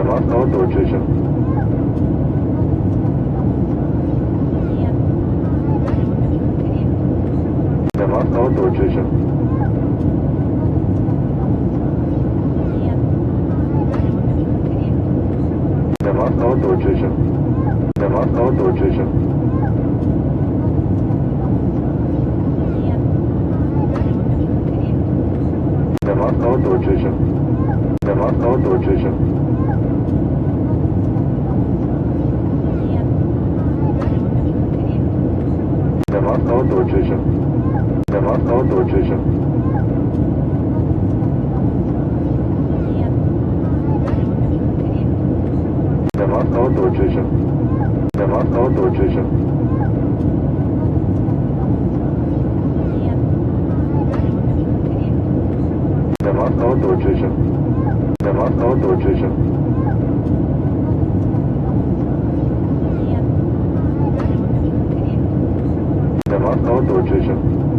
Devam outdoor station. Devam outdoor station. Devam outdoor station. Devam outdoor station. Devam outdoor station. Devam outdoor station. Devam outdoor station. Devam outdoor station. Devam outdoor station. Devam outdoor station. Devam outdoor station. Devam outdoor station. Devam outdoor station.